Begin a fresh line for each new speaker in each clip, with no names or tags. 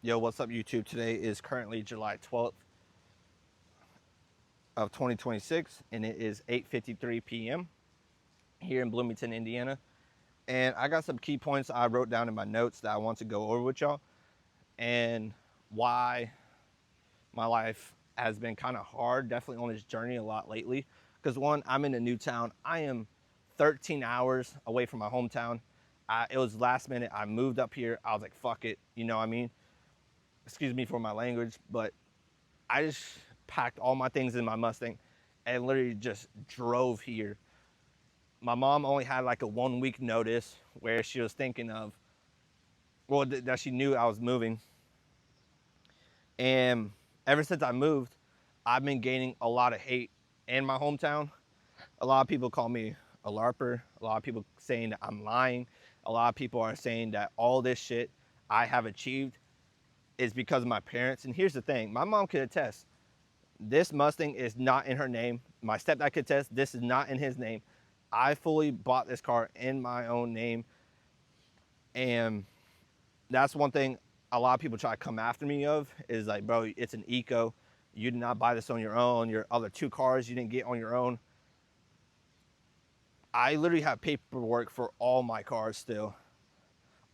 Yo, what's up, YouTube? Today is currently July 12th of 2026, and it is 8:53 p.m. here in Bloomington, Indiana. And I got some key points I wrote down in my notes that I want to go over with y'all, and why my life has been kind of hard, definitely on this journey a lot lately. Because one, I'm in a new town. I am 13 hours away from my hometown. It was last minute. I moved up here. I was like, fuck it. You know what I mean? Excuse me for my language, but I just packed all my things in my Mustang and literally just drove here. My mom only had like a 1 week notice where she was thinking of, well, that she knew I was moving. And ever since I moved, I've been gaining a lot of hate in my hometown. A lot of people call me a LARPer. A lot of people saying that I'm lying. A lot of people are saying that all this shit I have achieved is because of my parents. And here's the thing, my mom could attest. This Mustang is not in her name. My stepdad could attest, this is not in his name. I fully bought this car in my own name. And that's one thing a lot of people try to come after me of is like, bro, it's an eco. You did not buy this on your own. Your other two cars you didn't get on your own. I literally have paperwork for all my cars still.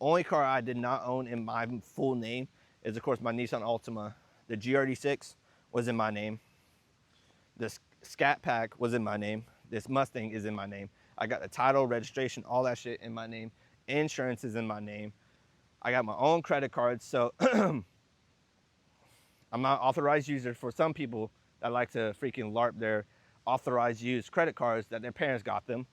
Only car I did not own in my full name is, of course, my Nissan Altima. The GRD6 was in my name. This Scat Pack was in my name. This Mustang is in my name. I got the title, registration, all that shit in my name. Insurance is in my name. I got my own credit cards. So I'm not authorized user for some people that like to freaking LARP their authorized use credit cards that their parents got them.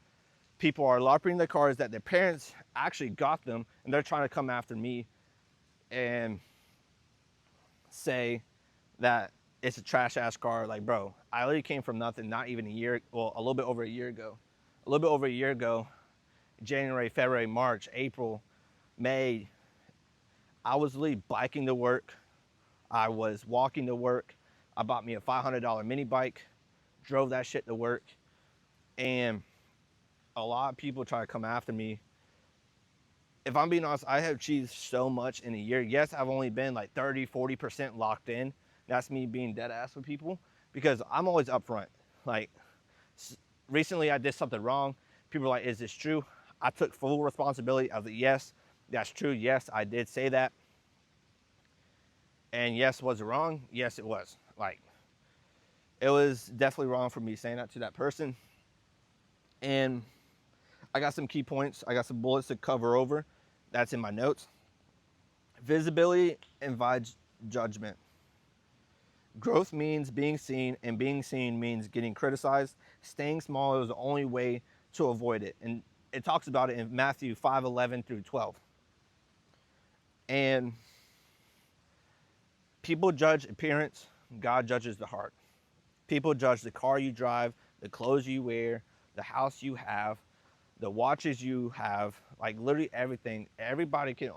People are LARPing the cars that their parents actually got them, and they're trying to come after me and say that it's a trash ass car. Like, bro, I literally came from nothing, not even a year, well, a little bit over a year ago. A little bit over a year ago, January, February, March, April, May, I was literally biking to work. I was walking to work. I bought me a $500 mini bike, drove that shit to work. And a lot of people try to come after me. If I'm being honest, I have achieved so much in a year. Yes, I've only been like 30, 40% locked in. That's me being dead ass with people because I'm always upfront. Like, recently I did something wrong. People are like, is this true? I took full responsibility. I was like, yes, that's true. Yes, I did say that. And yes, was it wrong? Yes, it was. Like, it was definitely wrong for me saying that to that person. And I got some key points. I got some bullets to cover over. That's in my notes. Visibility invites judgment. Growth means being seen, and being seen means getting criticized. Staying small is the only way to avoid it. And it talks about it in Matthew 5:11 through 12. And people judge appearance, God judges the heart. People judge the car you drive, the clothes you wear, the house you have, the watches you have, like literally everything. Everybody can,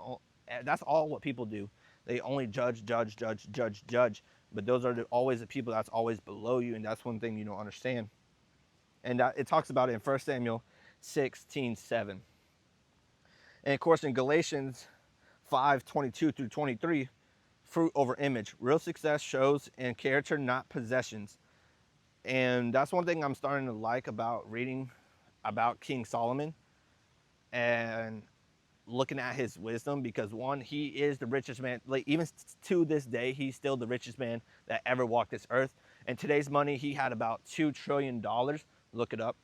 that's all what people do. They only judge, judge, judge, judge, judge. But those are always the people that's always below you, and that's one thing you don't understand. And it talks about it in 1 Samuel 16:7. And of course in Galatians 5:22 through 23, fruit over image. Real success shows in character, not possessions. And that's one thing I'm starting to like about reading about King Solomon and looking at his wisdom, because one, he is the richest man. Like, even to this day, he's still the richest man that ever walked this earth. And today's money, he had about $2 trillion, look it up,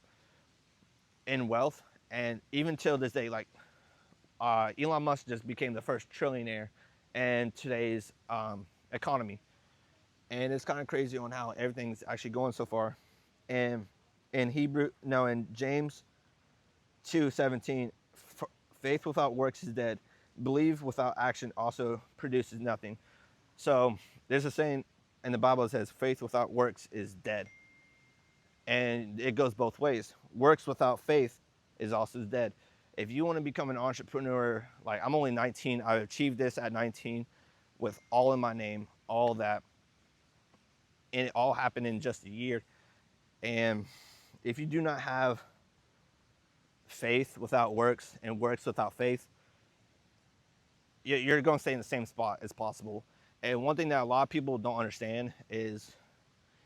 in wealth. And even till this day, like, Elon Musk just became the first trillionaire in today's economy. And it's kind of crazy on how everything's actually going so far. And in James 2:17, faith without works is dead. Believe without action also produces nothing. So there's a saying in the Bible that says faith without works is dead. And it goes both ways. Works without faith is also dead. If you want to become an entrepreneur, like, I'm only 19, I achieved this at 19 with all in my name, all that. And it all happened in just a year. And if you do not have faith without works and works without faith, you're going to stay in the same spot as possible. And one thing that a lot of people don't understand is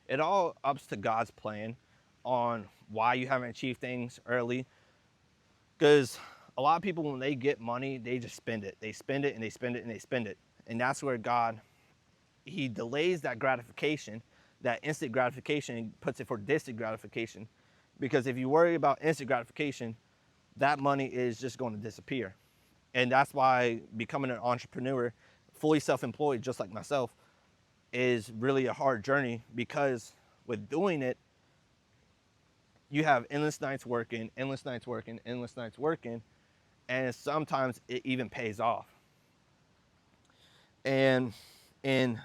it all ups to God's plan on why you haven't achieved things early. Because a lot of people, when they get money, they just spend it. They spend it and they spend it and they spend it. And that's where God, he delays that gratification, that instant gratification, and puts it for distant gratification. Because if you worry about instant gratification, that money is just going to disappear. And that's why becoming an entrepreneur, fully self-employed, just like myself, is really a hard journey, because with doing it, you have endless nights working, endless nights working, endless nights working, and sometimes it even pays off. And in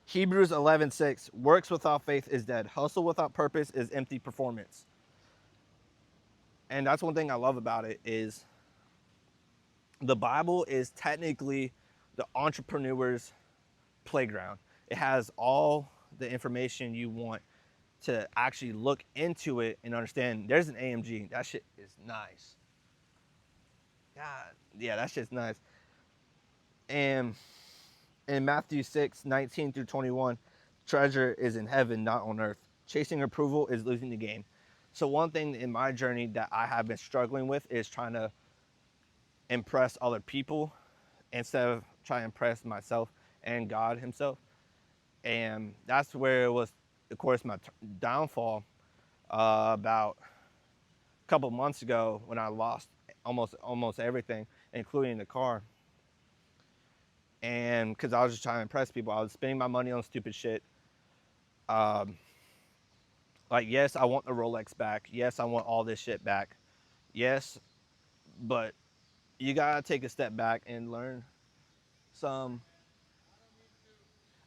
Hebrews 11:6, works without faith is dead. Hustle without purpose is empty performance. And that's one thing I love about it is the Bible is technically the entrepreneur's playground. It has all the information you want to actually look into it and understand. There's an AMG. That shit is nice. God, yeah, that shit's nice. And in Matthew 6:19 through 21, treasure is in heaven, not on earth. Chasing approval is losing the game. So one thing in my journey that I have been struggling with is trying to impress other people instead of trying to impress myself and God himself. And that's where it was, of course, my downfall about a couple months ago when I lost almost everything, including the car. And because I was just trying to impress people, I was spending my money on stupid shit. Um, like, yes, I want the Rolex back. Yes, I want all this shit back. Yes, but you gotta take a step back and learn some.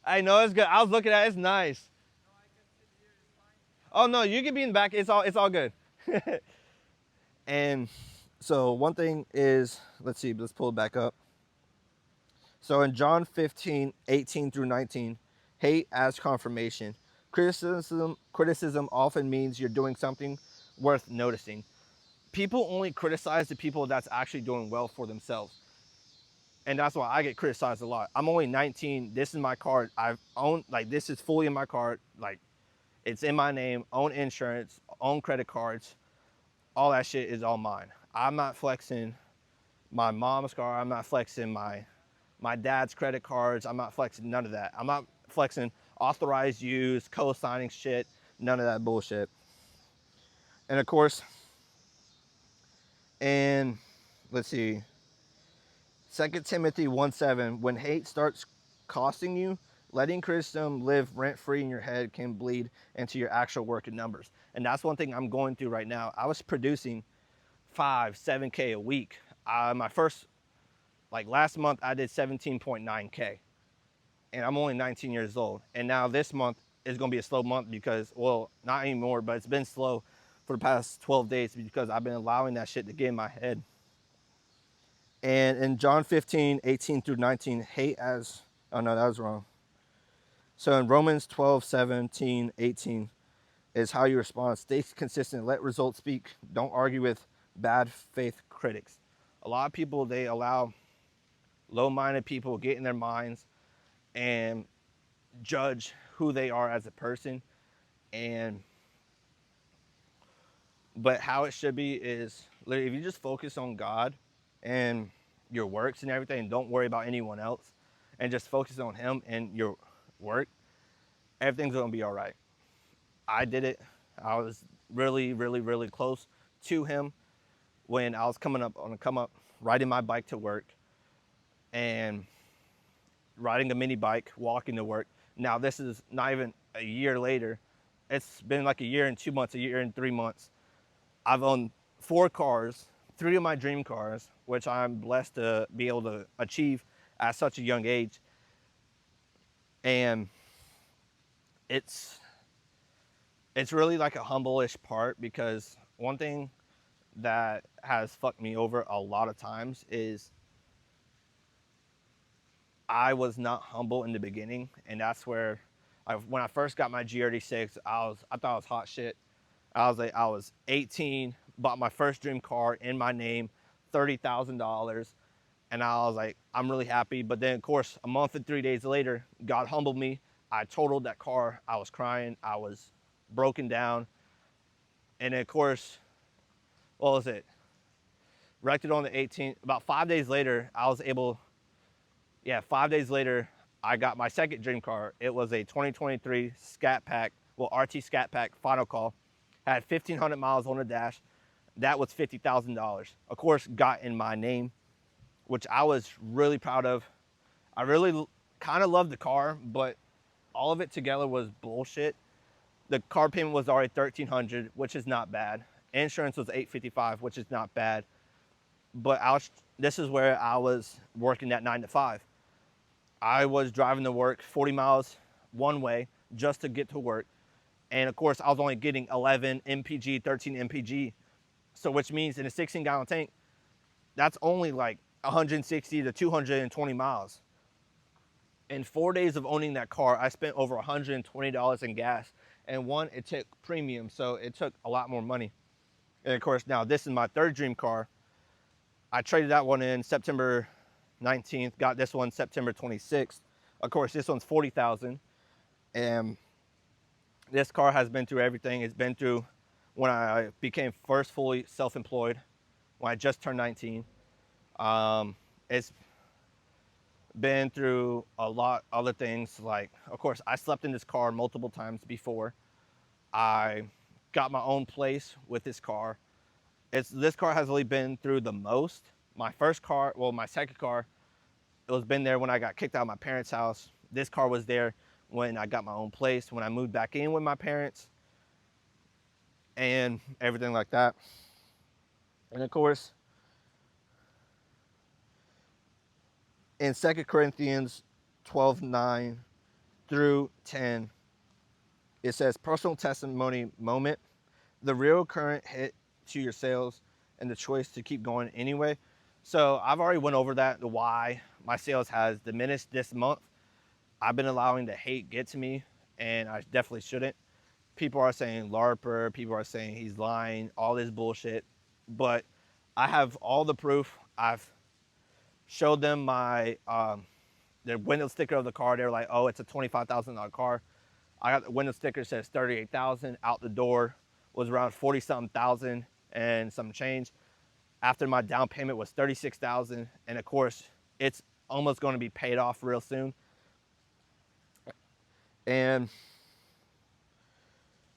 I know it's good. I was looking at it, it's nice. Oh no, you can be in the back. It's all good. And so one thing is, let's pull it back up. So in John 15:18 through 19, hate as confirmation. Criticism often means you're doing something worth noticing. People only criticize the people that's actually doing well for themselves. And that's why I get criticized a lot. I'm only 19. This is my card. I've owned, like, this is fully in my card. Like, it's in my name, own insurance, own credit cards. All that shit is all mine. I'm not flexing my mom's car. I'm not flexing my dad's credit cards. I'm not flexing none of that. I'm not flexing authorized use, co-signing shit, none of that bullshit. And of course, and let's see, 2 Timothy 1:7, when hate starts costing you, letting criticism live rent-free in your head can bleed into your actual work and numbers. And that's one thing I'm going through right now. I was producing 7K a week. My first, like last month, I did 17.9K. And I'm only 19 years old. And now this month is going to be a slow month because, well, not anymore, but it's been slow for the past 12 days because I've been allowing that shit to get in my head. And in John 15:18 through 19, hate as, oh no, that was wrong. So in Romans 12:17-18 is how you respond. Stay consistent, let results speak. Don't argue with bad faith critics. A lot of people, they allow low-minded people get in their minds and judge who they are as a person. But how it should be is, literally, if you just focus on God and your works and everything, and don't worry about anyone else, and just focus on him and your work, everything's gonna be all right. I did it. I was really, really, really close to him when I was coming up on a come up, riding my bike to work and riding a mini bike, walking to work. Now this is not even a year later. It's been like a year and 2 months, a year and 3 months. I've owned 4 cars, 3 of my dream cars, which I'm blessed to be able to achieve at such a young age. And it's really like a humble-ish part, because one thing that has fucked me over a lot of times is I was not humble in the beginning. And that's where when I first got my GR86, I thought I was hot shit. I was 18, bought my first dream car in my name, $30,000. And I was like, I'm really happy. But then, of course, a month and 3 days later, God humbled me. I totaled that car. I was crying. I was broken down. And then, of course, what was it? Wrecked it on the 18th. About 5 days later, I was able, 5 days later, I got my second dream car. It was a 2023 Scat Pack, RT Scat Pack Final Call. Had 1,500 miles on the dash. That was $50,000. Of course, got in my name, which I was really proud of. I really kind of loved the car, but all of it together was bullshit. The car payment was already $1,300, which is not bad. Insurance was $855, which is not bad. But this is where I was working that 9 to 5. I was driving to work 40 miles one way just to get to work. And of course, I was only getting 11 MPG, 13 MPG. So which means in a 16-gallon tank, that's only like 160 to 220 miles. In 4 days of owning that car, I spent over $120 in gas. And one, it took premium, so it took a lot more money. And of course, now this is my third dream car. I traded that one in September 19th, got this one September 26th. Of course, this one's $40,000. And this car has been through everything. It's been through when I became first fully self-employed, when I just turned 19. It's been through a lot of other things. Like, of course, I slept in this car multiple times before. I got my own place with this car. This car has really been through the most. My second car, it was been there when I got kicked out of my parents' house. This car was there when I got my own place, when I moved back in with my parents, and everything like that. And of course, in 2 Corinthians 12:9 through 10, it says, personal testimony moment, the real current hit to your sales and the choice to keep going anyway. So I've already went over that, the why my sales has diminished this month. I've been allowing the hate get to me, and I definitely shouldn't. People are saying LARPer, people are saying he's lying, all this bullshit. But I have all the proof. I've showed them my the window sticker of the car. They're like, oh, it's a $25,000 car. I got the window sticker that says $38,000. Out the door was around 40-something thousand and some change. After my down payment was $36,000, and of course, it's almost going to be paid off real soon. And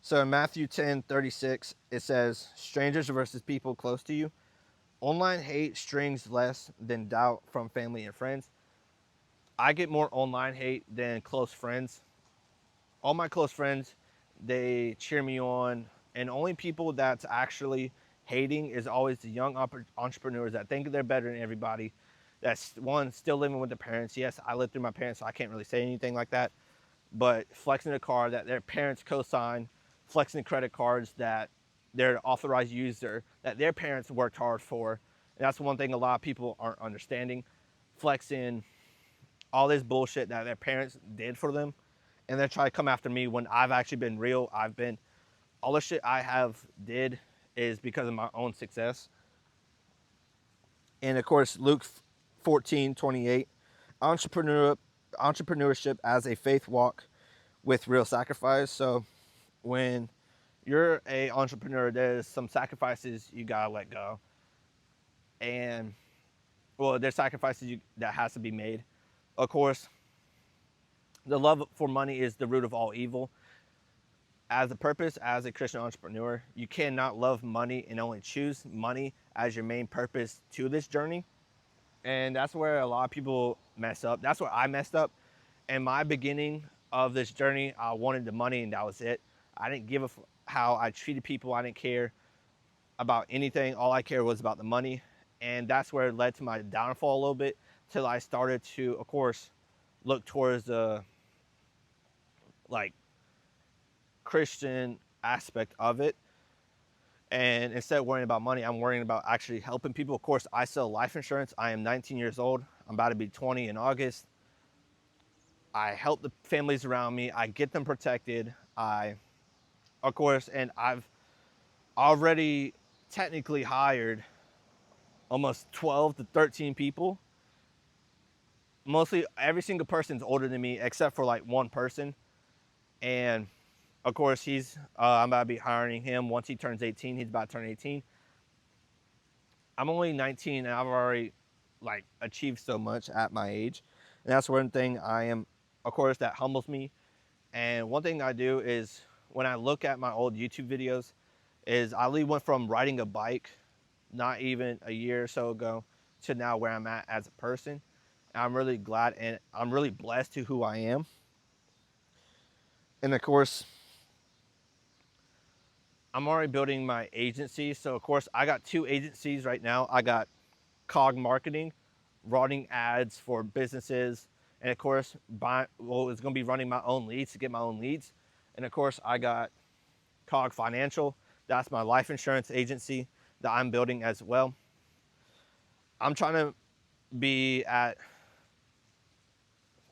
so in Matthew 10:36, it says, strangers versus people close to you. Online hate stings less than doubt from family and friends. I get more online hate than close friends. All my close friends, they cheer me on. And only people that's actually hating is always the young entrepreneurs that think they're better than everybody. That's one, still living with their parents. Yes, I lived through my parents, so I can't really say anything like that. But flexing a car that their parents co-sign, flexing credit cards that they're authorized user, that their parents worked hard for. And that's one thing a lot of people aren't understanding. Flexing all this bullshit that their parents did for them. And they're trying to come after me when I've actually been real. All the shit I have did is because of my own success. And of course, Luke 14:28, entrepreneurship as a faith walk with real sacrifice. So when you're an entrepreneur, there's some sacrifices you gotta let go. And there's sacrifices that has to be made. Of course, the love for money is the root of all evil. As a Christian entrepreneur, you cannot love money and only choose money as your main purpose to this journey. And that's where a lot of people mess up. That's where I messed up. In my beginning of this journey, I wanted the money and that was it. I didn't give a how I treated people. I didn't care about anything. All I cared was about the money. And that's where it led to my downfall a little bit, till I started to, of course, look towards the Christian aspect of it. And instead of worrying about money, I'm worrying about actually helping people. Of course, I sell life insurance. I am 19 years old. I'm about to be 20 in August. I help the families around me. I get them protected. I've already technically hired almost 12 to 13 people. Mostly every single person's older than me except for like one person. And of course, I'm about to be hiring him once he turns 18. He's about to turn 18. I'm only 19 and I've already like achieved so much at my age. And that's one thing of course, that humbles me. And one thing I do is when I look at my old YouTube videos is I really went from riding a bike not even a year or so ago to now where I'm at as a person. And I'm really glad and I'm really blessed to who I am. And of course, I'm already building my agency. So of course, I got 2 agencies right now. I got Cog Marketing, running ads for businesses, and of course, it's going to be running my own leads to get my own leads. And of course, I got Cog Financial. That's my life insurance agency that I'm building as well. I'm trying to be at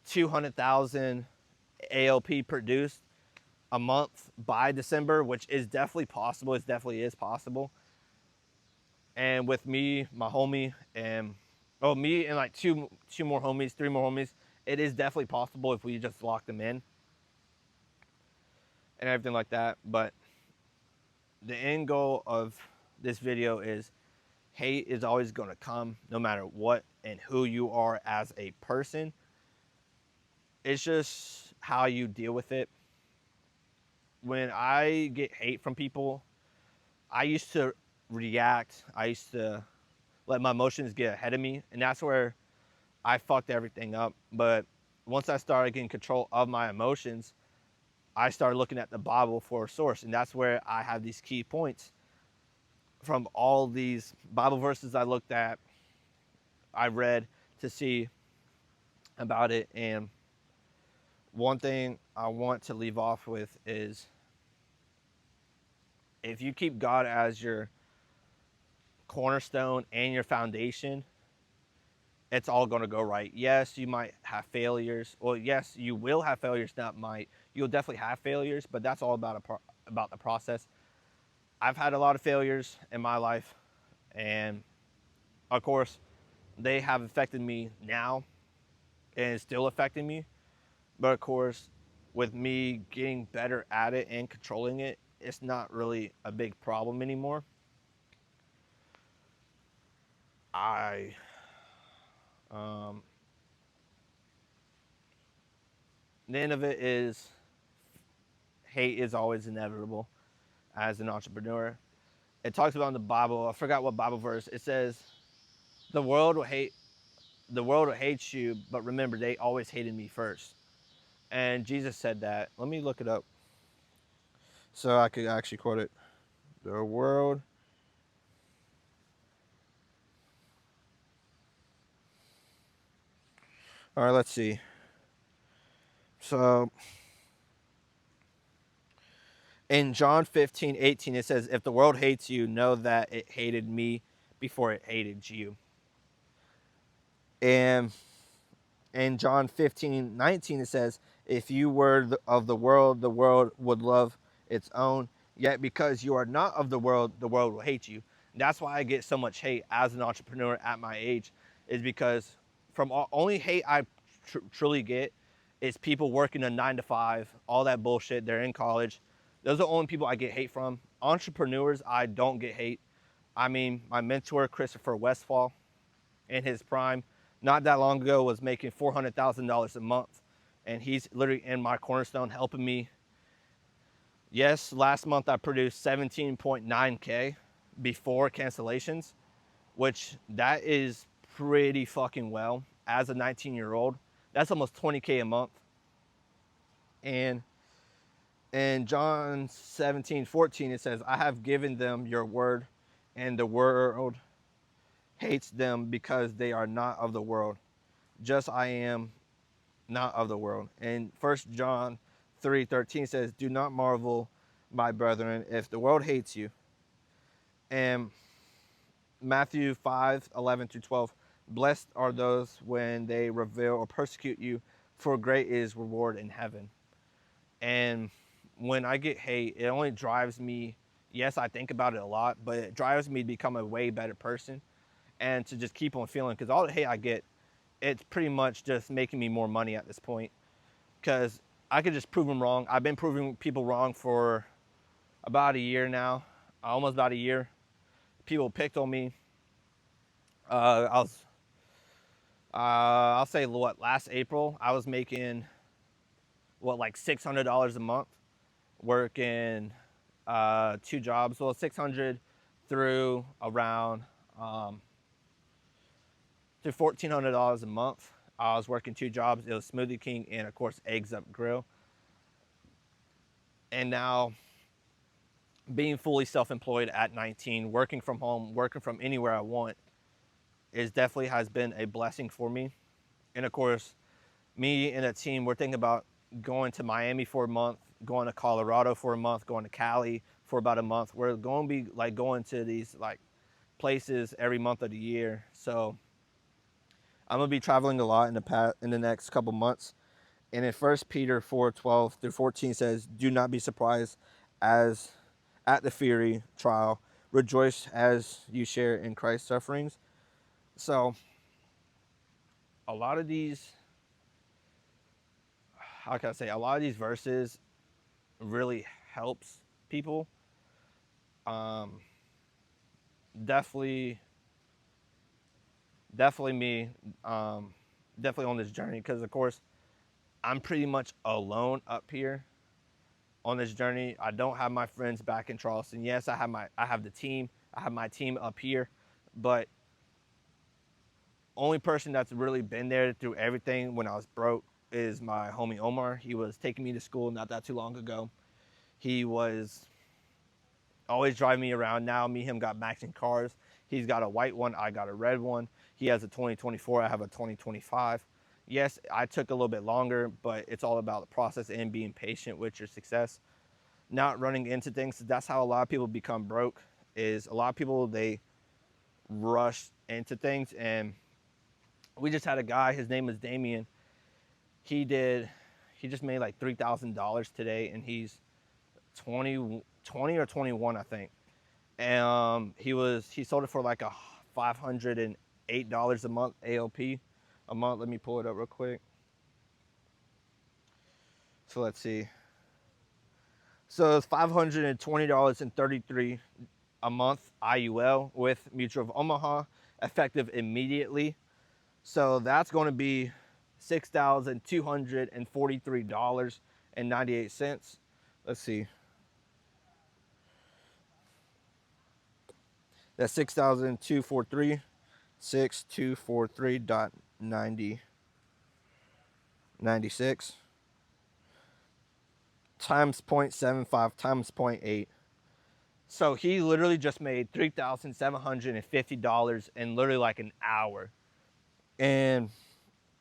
200,000 ALP produced a month by December, which is definitely possible. It definitely is possible. And with me, my homie, and me and like two more homies, 3 more homies, it is definitely possible if we just lock them in and everything like that. But the end goal of this video is hate is always going to come no matter what and who you are as a person. It's just how you deal with it. When I get hate from people, I used to react. I used to let my emotions get ahead of me, and that's where I fucked everything up. But once I started getting control of my emotions, I started looking at the Bible for a source, and that's where I have these key points from all these Bible verses I read to see about it. And one thing I want to leave off with is if you keep God as your cornerstone and your foundation, it's all going to go right. Yes, you might have failures. Well, yes, you will have failures. You'll definitely have failures, but that's all about the process. I've had a lot of failures in my life, and of course, they have affected me now, and it's still affecting me. But of course, with me getting better at it and controlling it, it's not really a big problem anymore. The end of it is hate is always inevitable as an entrepreneur. It talks about in the Bible, I forgot what Bible verse, it says, the world will hate you, but remember, they always hated me first. And Jesus said that. Let me look it up so I could actually quote it. The world. All right, let's see. So in John 15:18, it says, if the world hates you, know that it hated me before it hated you. And in John 15:19, it says, if you were of the world would love its own. Yet because you are not of the world will hate you. And that's why I get so much hate as an entrepreneur at my age, is because only hate I truly get is people working a 9 to 5, all that bullshit. They're in college. Those are the only people I get hate from. Entrepreneurs, I don't get hate. I mean, my mentor, Christopher Westfall, in his prime, not that long ago, was making $400,000 a month. And he's literally in my cornerstone helping me. Yes, last month I produced 17.9K before cancellations, which that is pretty fucking well as a 19-year-old. That's almost 20K a month. And in John 17:14, it says, I have given them your word, and the world hates them because they are not of the world, just I am not of the world. And 1 John 3:13 says, do not marvel, my brethren, if the world hates you. And Matthew 5:11-12, blessed are those when they revile or persecute you, for great is reward in heaven. And when I get hate, it only drives me Yes, I think about it a lot, but it drives me to become a way better person and to just keep on feeling, because all the hate I get, it's pretty much just making me more money at this point, because I could just prove them wrong. I've been proving people wrong for about a year now, almost about a year. People picked on me. I'll say what, last April I was making what, like $600 a month, working 2 jobs. Well, 600 through around to $1,400 a month. I was working 2 jobs. It was Smoothie King and of course Eggs Up Grill. And now being fully self-employed at 19, working from home, working from anywhere I want, is definitely has been a blessing for me. And of course, me and a team, we're thinking about going to Miami for a month, going to Colorado for a month, going to Cali for about a month. We're going to be like going to these like places every month of the year. So I'm gonna be traveling a lot in the next couple months. And in 1 Peter 4:12 through 14 says, "Do not be surprised as at the fiery trial. Rejoice as you share in Christ's sufferings." So a lot of these, how can I say, a lot of these verses really helps people. Um, definitely, definitely me, definitely on this journey, because of course I'm pretty much alone up here on this journey. I don't have my friends back in Charleston. Yes, I have the team. I have my team up here, but only person that's really been there through everything when I was broke is my homie Omar. He was taking me to school not that too long ago. He was always driving me around. Now me and him got matching cars. He's got a white one, I got a red one. He has a 2024, I have a 2025. Yes, I took a little bit longer, but it's all about the process and being patient with your success. Not running into things. That's how a lot of people become broke, is a lot of people, they rush into things. And we just had a guy, his name is Damien. He just made like $3,000 today, and he's 20 or 21, I think. And he sold it for like a $508 a month ALP a month. Let me pull it up real quick. So let's see. So it's $520.33 a month IUL with Mutual of Omaha, effective immediately. So that's going to be $6,243.98. Let's see. That's 6,243, 6,243.96 times 0.75 times 0.8. So he literally just made $3,750 in literally like an hour. And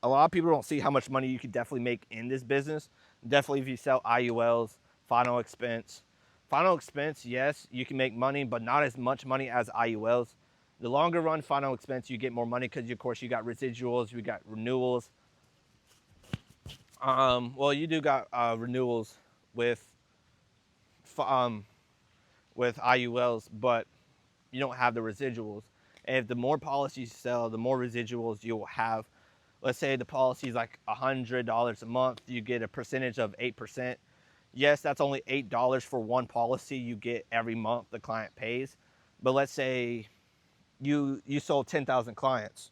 a lot of people don't see how much money you could definitely make in this business. Definitely if you sell IULs, final expense. Final expense, yes, you can make money, but not as much money as IULs. The longer run final expense, you get more money because, of course, you got residuals, you got renewals. Well, you do got renewals with IULs, but you don't have the residuals. And if the more policies you sell, the more residuals you will have. Let's say the policy is like $100 a month, you get a percentage of 8%. Yes, that's only $8 for one policy you get every month the client pays. But let's say you sold 10,000 clients.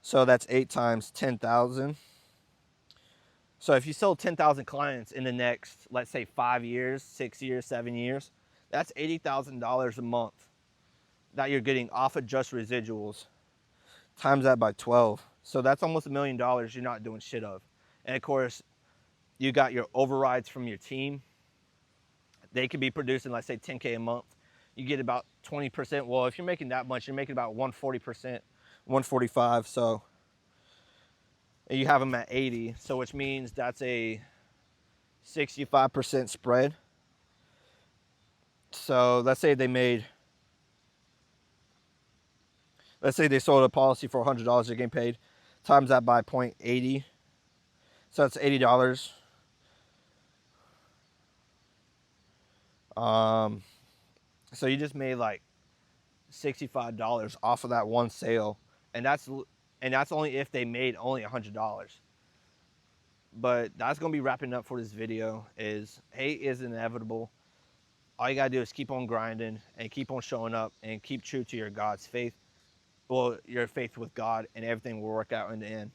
So that's 8 times 10,000. So if you sold 10,000 clients in the next, let's say 5 years, 6 years, 7 years, that's $80,000 a month that you're getting off of just residuals. Times that by 12. So that's almost $1 million you're not doing shit of. And of course, you got your overrides from your team. They could be producing, let's say, 10K a month. You get about 20%. Well, if you're making that much, you're making about 140%, 145. So you have them at 80. So which means that's a 65% spread. So let's say they sold a policy for $100, they're getting paid. Times that by 0.80. So that's $80. So you just made like $65 off of that one sale, and that's only if they made only $100. But that's gonna be wrapping up for this video. Is hate is inevitable. All you gotta do is keep on grinding and keep on showing up and keep true to your God's faith. Well, your faith with God, and everything will work out in the end.